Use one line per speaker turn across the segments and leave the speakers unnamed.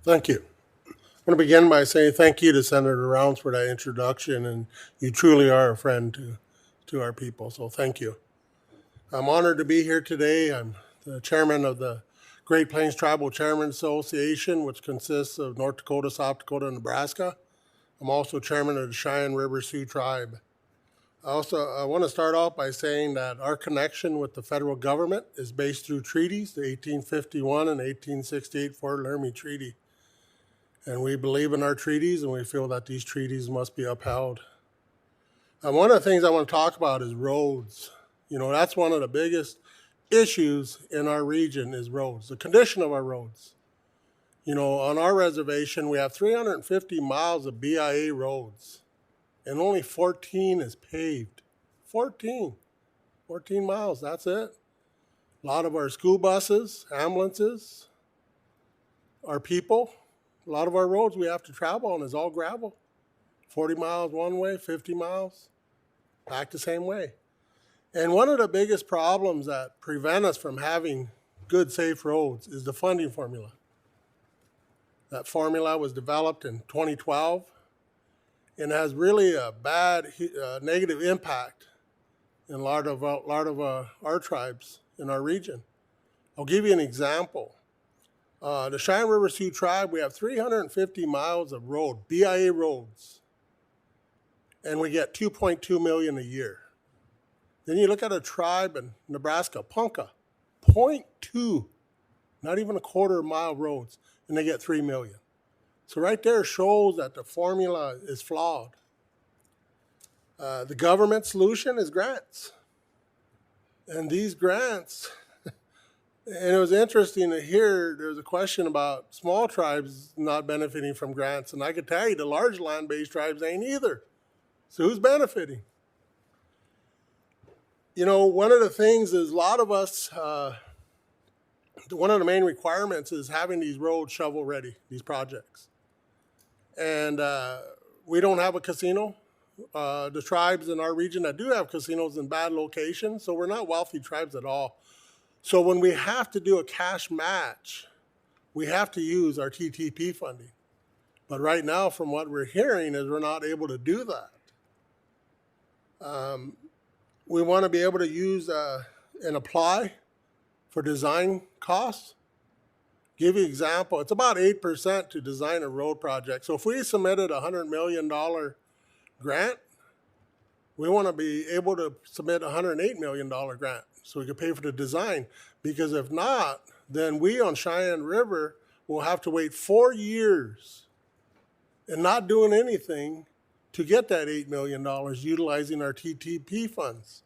Thank you. I want to begin by saying thank you to Senator Rounds for that introduction, and you truly are a friend to our people, so thank you. I'm honored to be here today. I'm the chairman of the Great Plains Tribal Chairmen Association, which consists of North Dakota, South Dakota, and Nebraska. I'm also chairman of the Cheyenne River Sioux Tribe. I want to start off by saying that our connection with the federal government is based through treaties, the 1851 and 1868 Fort Laramie Treaty. And we believe in our treaties, and we feel that these treaties must be upheld. And one of the things I want to talk about is roads. That's one of the biggest issues in our region is roads, the condition of our roads. On our reservation, we have 350 miles of BIA roads, and only 14 is paved. 14 miles, that's it. A lot of our school buses, ambulances, our people, a lot of our roads we have to travel on is all gravel. 40 miles one way, 50 miles, back the same way. And one of the biggest problems that prevent us from having good, safe roads is the funding formula. That formula was developed in 2012 and has really a bad negative impact in a lot of our tribes in our region. I'll give you an example. The Cheyenne River Sioux Tribe, we have 350 miles of road, BIA roads, and we get $2.2 million a year. Then you look at a tribe in Nebraska, Ponca, 0.2, not even a quarter mile roads, and they get $3 million. So right there shows that the formula is flawed. The government solution is grants. And these grants, and it was interesting to hear there's a question about small tribes not benefiting from grants. And I could tell you the large land-based tribes ain't either. So who's benefiting? One of the things is a lot of us, one of the main requirements is having these roads shovel ready, these projects. And we don't have a casino. The tribes in our region that do have casinos in bad locations, so we're not wealthy tribes at all. So when we have to do a cash match, we have to use our TTP funding. But right now, from what we're hearing, is we're not able to do that. We want to be able to use and apply for design costs. Give you an example, it's about 8% to design a road project. So if we submitted a $100 million grant, we want to be able to submit a $108 million grant so we can pay for the design. Because if not, then we on Cheyenne River will have to wait 4 years and not doing anything to get that $8 million utilizing our TTP funds.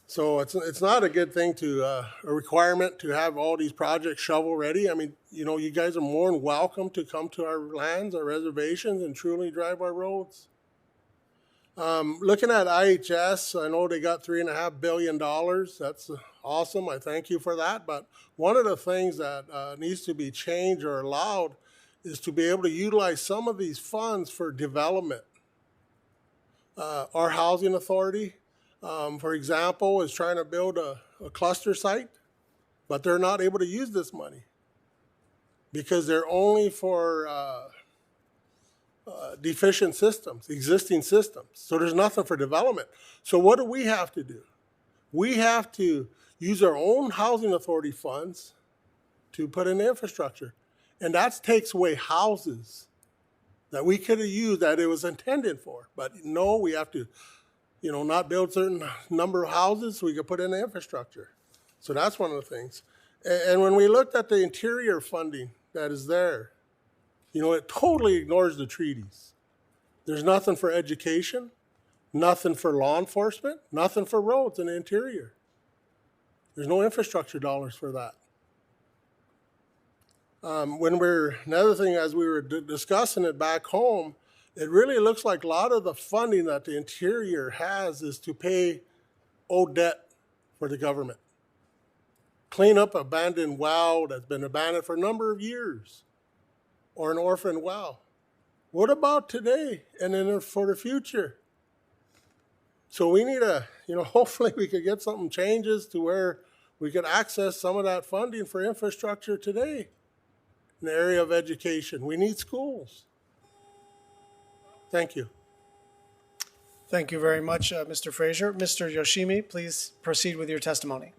So it's not a good thing a requirement to have all these projects shovel ready. I mean, you guys are more than welcome to come to our lands, our reservations, and truly drive our roads. Looking at IHS, I know they got $3.5 billion. That's awesome. I thank you for that. But one of the things that needs to be changed or allowed is to be able to utilize some of these funds for development. Our housing authority, for example, is trying to build a cluster site, but they're not able to use this money because they're only for deficient systems, existing systems. So there's nothing for development. So what do we have to do? We have to use our own housing authority funds to put in infrastructure. And that takes away houses that we could have used that it was intended for. But no, we have to, not build certain number of houses so we could put in the infrastructure. So that's one of the things. And when we looked at the interior funding that is there, it totally ignores the treaties. There's nothing for education, nothing for law enforcement, nothing for roads in the interior. There's no infrastructure dollars for that. Another thing, as we were discussing it back home, it really looks like a lot of the funding that the interior has is to pay old debt for the government. Clean up abandoned well that's been abandoned for a number of years, or an orphan well. What about today and then for the future? So we need hopefully we could get something changes to where we could access some of that funding for infrastructure today. in the area of education. We need schools. Thank you.
Thank you very much, Mr. Frazier. Mr. Yoshimi, please proceed with your testimony.